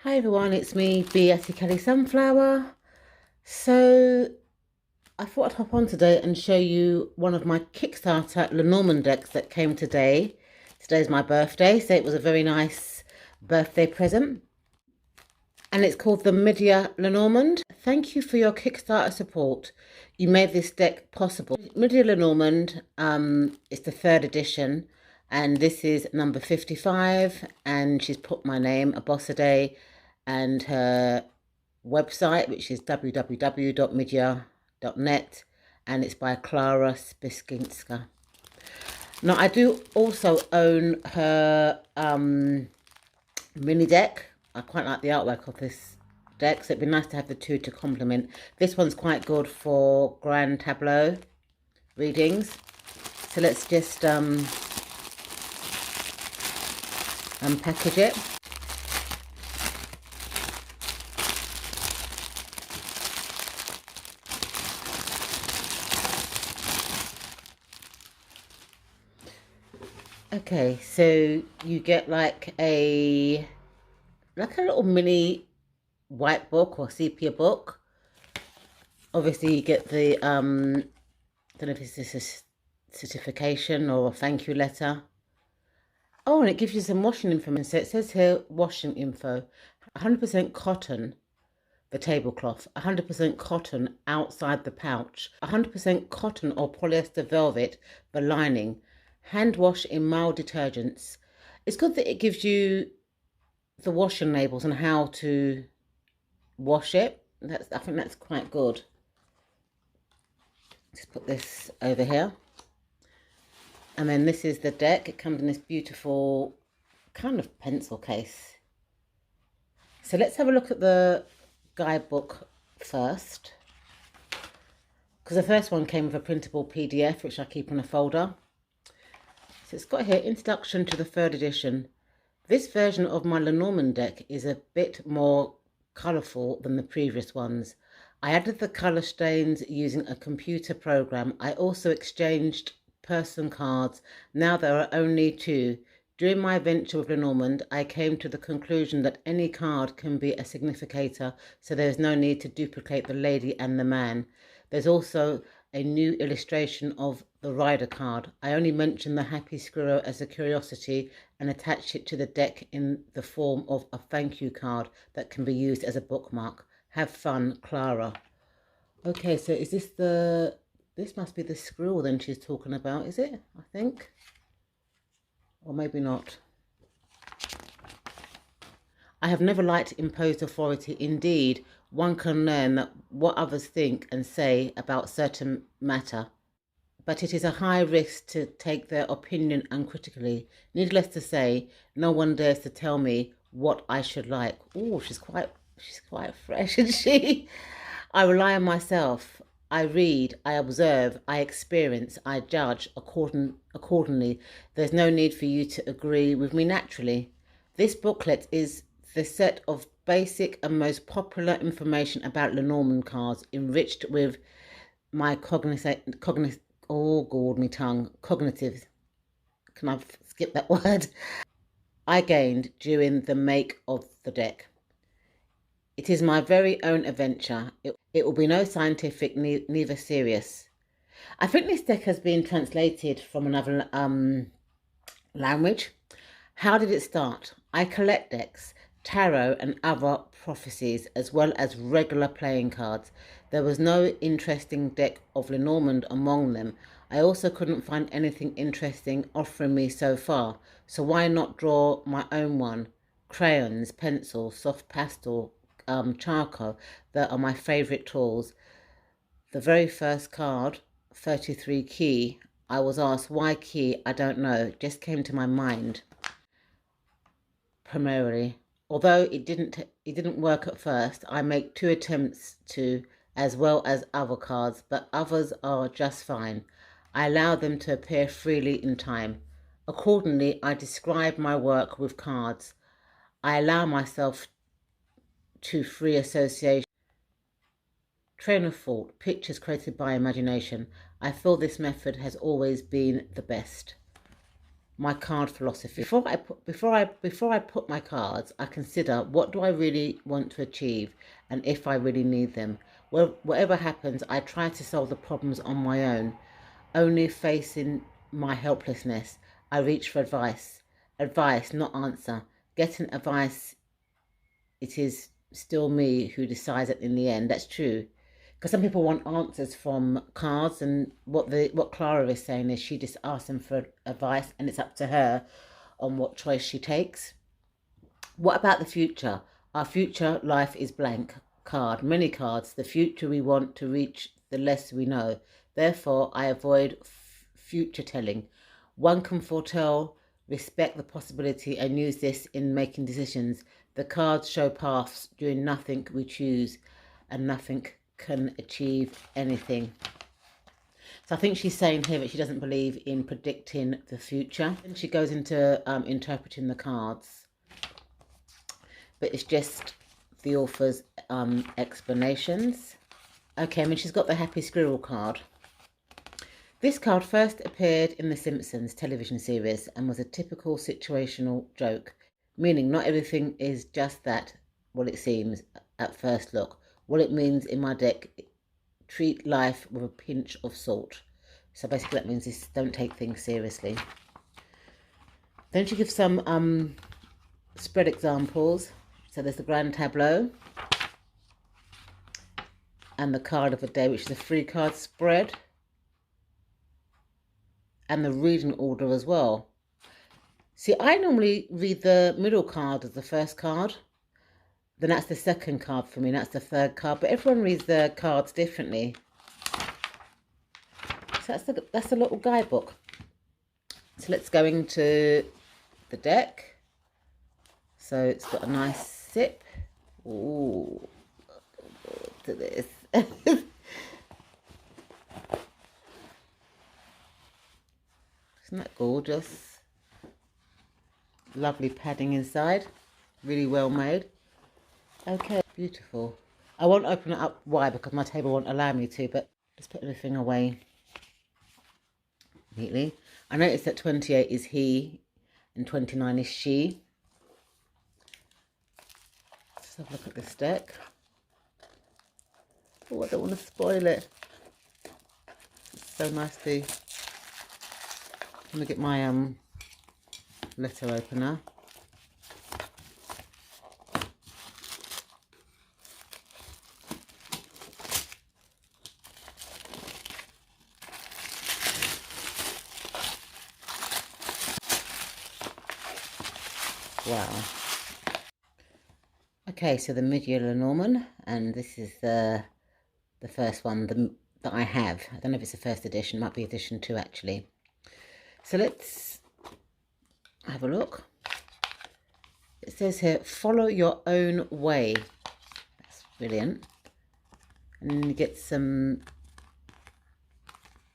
Hi everyone, it's me, B.S. Kelly Sunflower. So I thought I'd hop on today and show you one of my Kickstarter Lenormand decks that came today. Today's my birthday, so it was a very nice birthday present. And it's called the Middia Lenormand. Thank you for your Kickstarter support. You made this deck possible. Middia Lenormand is the third edition, and this is number 55, and she's put my name, Abosade, and her website, which is www.middia.net, and it's by Clara Spiskinska. Now, I do also own her mini deck. I quite like the artwork of this deck, so it'd be nice to have the two to complement. This one's quite good for grand tableau readings. So let's just unpackage it. Okay, so you get like a little mini white book or sepia book. Obviously you get the I don't know if this is a certification or a thank you letter. Oh, and it gives you some washing information. So it says here washing info, 100% cotton, the tablecloth, 100% cotton outside the pouch, 100% cotton or polyester velvet, the lining, hand wash in mild detergents. It's good that it gives you the washing labels and how to wash it. I think that's quite good. Just put this over here. And then this is the deck. It comes in this beautiful kind of pencil case. So let's have a look at the guidebook first. Because the first one came with a printable PDF, which I keep in a folder. So it's got here, Introduction to the Third Edition. This version of my Lenormand deck is a bit more colourful than the previous ones. I added the colour stains using a computer program. I also exchanged person cards. Now there are only two. During my venture with Lenormand, I came to the conclusion that any card can be a significator, so there is no need to duplicate the lady and the man. There's also a new illustration of the rider card. I only mentioned the happy squirrel as a curiosity and attached it to the deck in the form of a thank you card that can be used as a bookmark. Have fun, Clara. Okay, so is this this must be the squirrel then she's talking about, is it? I think. Or maybe not. I have never liked imposed authority. Indeed, one can learn that what others think and say about certain matter, but it is a high risk to take their opinion uncritically. Needless to say, no one dares to tell me what I should like. Oh, she's quite fresh, isn't she? I rely on myself. I read, I observe, I experience, I judge accordingly. There's no need for you to agree with me naturally. This booklet is the set of basic and most popular information about Lenormand cards, enriched with my cognitive. Can I skip that word? I gained during the make of the deck. It is my very own adventure. It will be no scientific, neither serious. I think this deck has been translated from another language. How did it start? I collect decks, tarot and other prophecies, as well as regular playing cards. There was no interesting deck of Lenormand among them. I also couldn't find anything interesting offering me so far, so why not draw my own one? Crayons, pencils, soft pastel, charcoal, that are my favourite tools. The very first card, 33 key, I was asked why key, I don't know, just came to my mind primarily. Although it didn't work at first, I make 2 attempts to, as well as other cards, but others are just fine. I allow them to appear freely in time. Accordingly, I describe my work with cards. I allow myself to free association. Train of thought, pictures created by imagination. I feel this method has always been the best. my card philosophy. Before I put my cards, I consider what do I really want to achieve and if I really need them. Well, whatever happens, I try to solve the problems on my own. Only facing my helplessness, I reach for advice. Advice, not answer. Getting advice, it is still me who decides it in the end. That's true. Because some people want answers from cards, and what Clara is saying is she just asks them for advice, and it's up to her on what choice she takes. What about the future? Our future life is blank card, many cards. The future we want to reach, the less we know. Therefore, I avoid future telling. One can foretell, respect the possibility, and use this in making decisions. The cards show paths. Doing nothing we choose, and nothing can achieve anything. So I think she's saying here that she doesn't believe in predicting the future. And she goes into interpreting the cards. But it's just the author's explanations. Okay, I mean, she's got the Happy Squirrel card. This card first appeared in The Simpsons television series and was a typical situational joke, meaning not everything is just that, what it seems at first look. What it means in my deck, treat life with a pinch of salt. So basically that means this, don't take things seriously. Then she gives some spread examples. So there's the Grand Tableau and the card of the day, which is a 3-card spread, and the reading order as well. See, I normally read the middle card as the first card. Then that's the second card for me. That's the third card. But everyone reads their cards differently. So that's the little guidebook. So let's go into the deck. So it's got a nice sip. Ooh, look at this. Isn't that gorgeous? Lovely padding inside. Really well made. Okay, beautiful. I won't open it up wide because my table won't allow me to, but just put everything away neatly. I noticed that 28 is he and 29 is she. Let's have a look at this deck. Oh, I don't want to spoil it. It's so nice to... Let me get my letter opener. Wow. Okay, so the Middia Lenormand, and this is the first one that I have. I don't know if it's the first edition, it might be edition 2 actually. So let's have a look. It says here, follow your own way. That's brilliant. And then you get some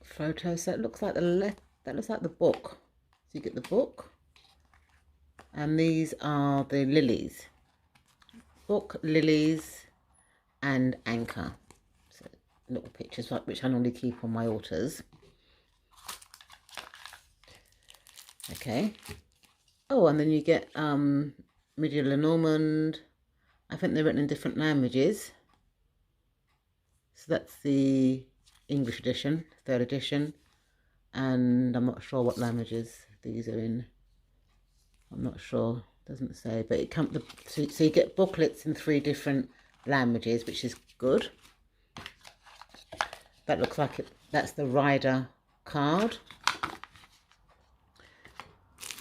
photos. So it looks like that looks like the book. So you get the book. And these are the lilies. Book, lilies, and anchor. So little pictures which I normally keep on my altars. Okay. Oh, and then you get Middia Lenormand. I think they're written in different languages. So that's the English edition, 3rd edition. And I'm not sure what languages these are in. I'm not sure, doesn't say, but it comes. So you get booklets in 3 different languages, which is good. That looks like it. That's the rider card.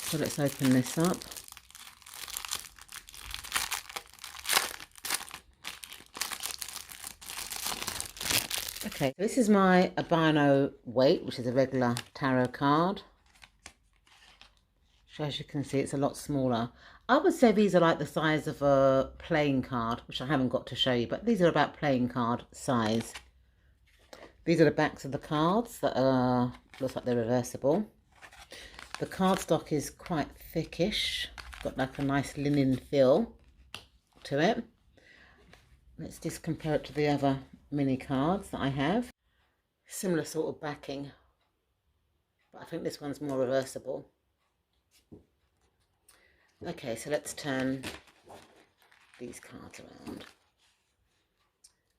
So let's open this up. Okay, this is my albino weight, which is a regular tarot card. So as you can see, it's a lot smaller. I would say these are like the size of a playing card, which I haven't got to show you, but these are about playing card size. These are the backs of the cards that are, looks like they're reversible. The cardstock is quite thickish, got like a nice linen feel to it. Let's just compare it to the other mini cards that I have. Similar sort of backing, but I think this one's more reversible. Okay, so let's turn these cards around.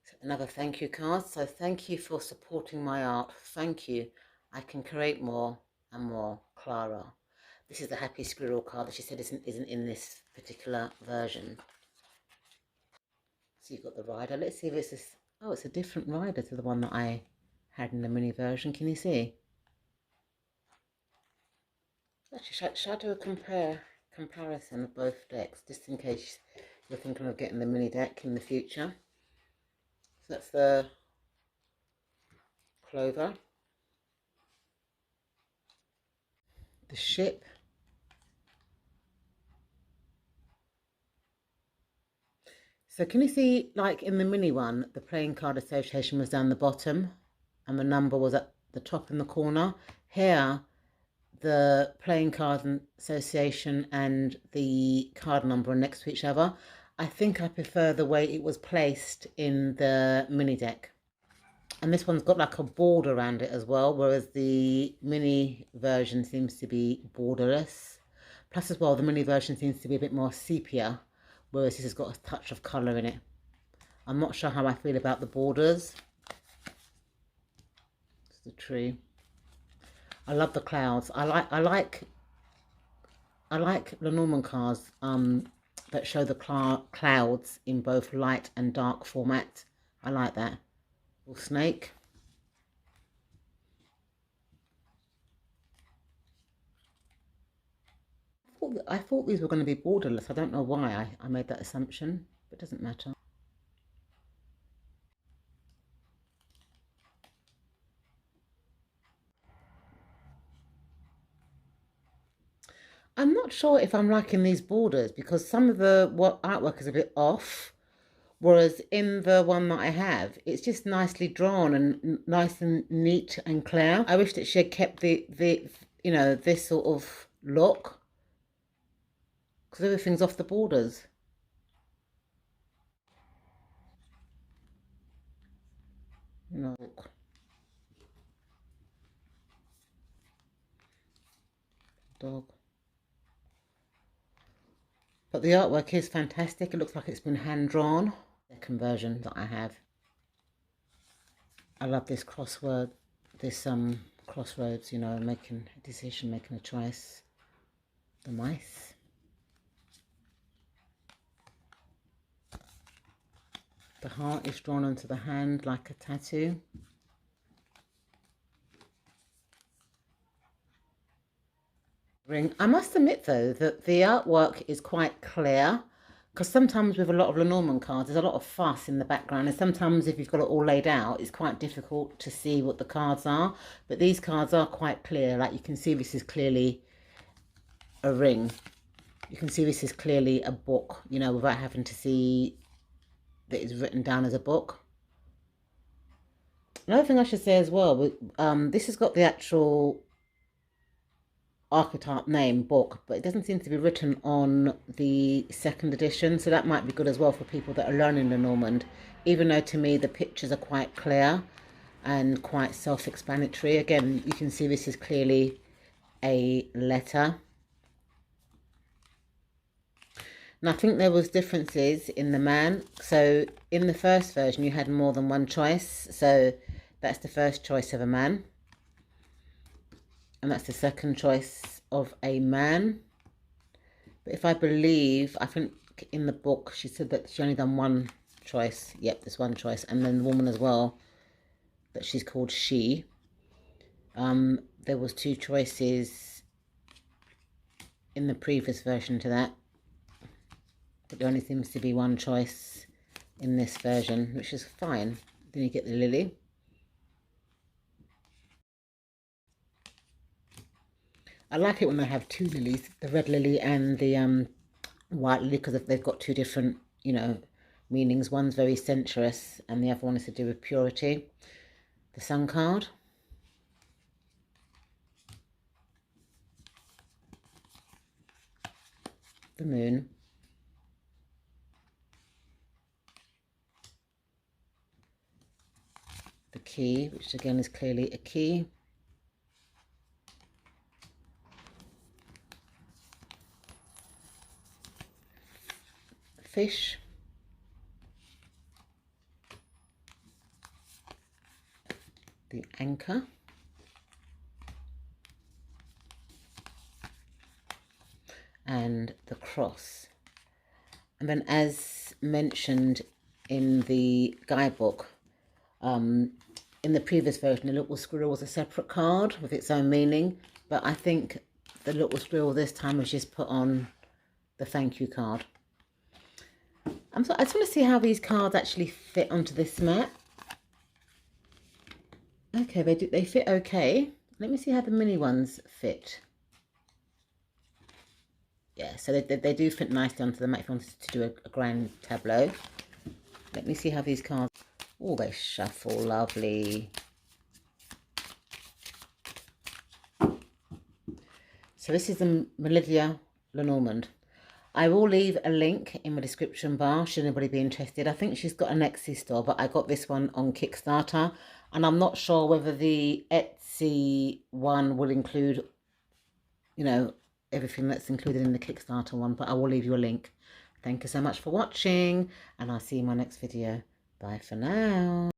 So another thank you card. So thank you for supporting my art. Thank you. I can create more and more. Clara. This is the happy squirrel card that she said isn't in this particular version. So you've got the rider. Let's see if it's this. Oh, it's a different rider to the one that I had in the mini version. Can you see? Actually, should I do a comparison of both decks, just in case you're thinking of getting the mini deck in the future? So that's the Clover, the ship, so can you see, like in the mini one, the playing card association was down the bottom and the number was at the top in the corner? Here, the playing card association and the card number are next to each other. I think I prefer the way it was placed in the mini deck. And this one's got like a border around it as well, whereas the mini version seems to be borderless. Plus as well, the mini version seems to be a bit more sepia, whereas this has got a touch of colour in it. I'm not sure how I feel about the borders. It's the tree. I love the clouds. I like Lenormand cards that show the clouds in both light and dark format. I like that. Little snake. I thought these were going to be borderless. I don't know why I made that assumption, but it doesn't matter. I'm not sure if I'm liking these borders because some of the artwork is a bit off, whereas in the one that I have, it's just nicely drawn and nice and neat and clear. I wish that she had kept the you know, this sort of look, because everything's off the borders. You know, dog. But the artwork is fantastic. It looks like it's been hand drawn. Second version that I have. I love this crossroads, you know, making a decision, making a choice. The mice. The heart is drawn onto the hand like a tattoo. Ring. I must admit though that the artwork is quite clear, because sometimes with a lot of Lenormand cards there's a lot of fuss in the background, and sometimes if you've got it all laid out it's quite difficult to see what the cards are, but these cards are quite clear. Like you can see this is clearly a ring, you can see this is clearly a book, you know, without having to see that it's written down as a book. Another thing I should say as well, this has got the actual archetype name book, but it doesn't seem to be written on the second edition, so that might be good as well for people that are learning Lenormand, even though to me the pictures are quite clear and quite self-explanatory. Again, you can see this is clearly a letter. And I think there was differences in the man. So in the first version you had more than one choice, so that's the first choice of a man, and that's the second choice of a man. But if I think in the book she said that she only done one choice. Yep, there's one choice. And then the woman as well, that she's called she. There was two choices in the previous version to that, but there only seems to be one choice in this version, which is fine. Then you get the lily. I like it when they have two lilies, the red lily and the white lily, because they've got two different, you know, meanings. One's very sensuous and the other one is to do with purity. The sun card. The moon. The key, which again is clearly a key. fish. The anchor. And the cross. And then, as mentioned in the guidebook, in the previous version, the little squirrel was a separate card with its own meaning, but I think the little squirrel this time was just put on the thank you card. I just want to see how these cards actually fit onto this mat. Okay, they fit okay. Let me see how the mini ones fit. Yeah, so they do fit nicely onto the mat if you wanted to do a grand tableau. Let me see how these cards... Oh, they shuffle lovely. So this is the Middia Lenormand. I will leave a link in the description bar should anybody be interested. I think she's got an Etsy store, but I got this one on Kickstarter. And I'm not sure whether the Etsy one will include, you know, everything that's included in the Kickstarter one, but I will leave you a link. Thank you so much for watching, and I'll see you in my next video. Bye for now.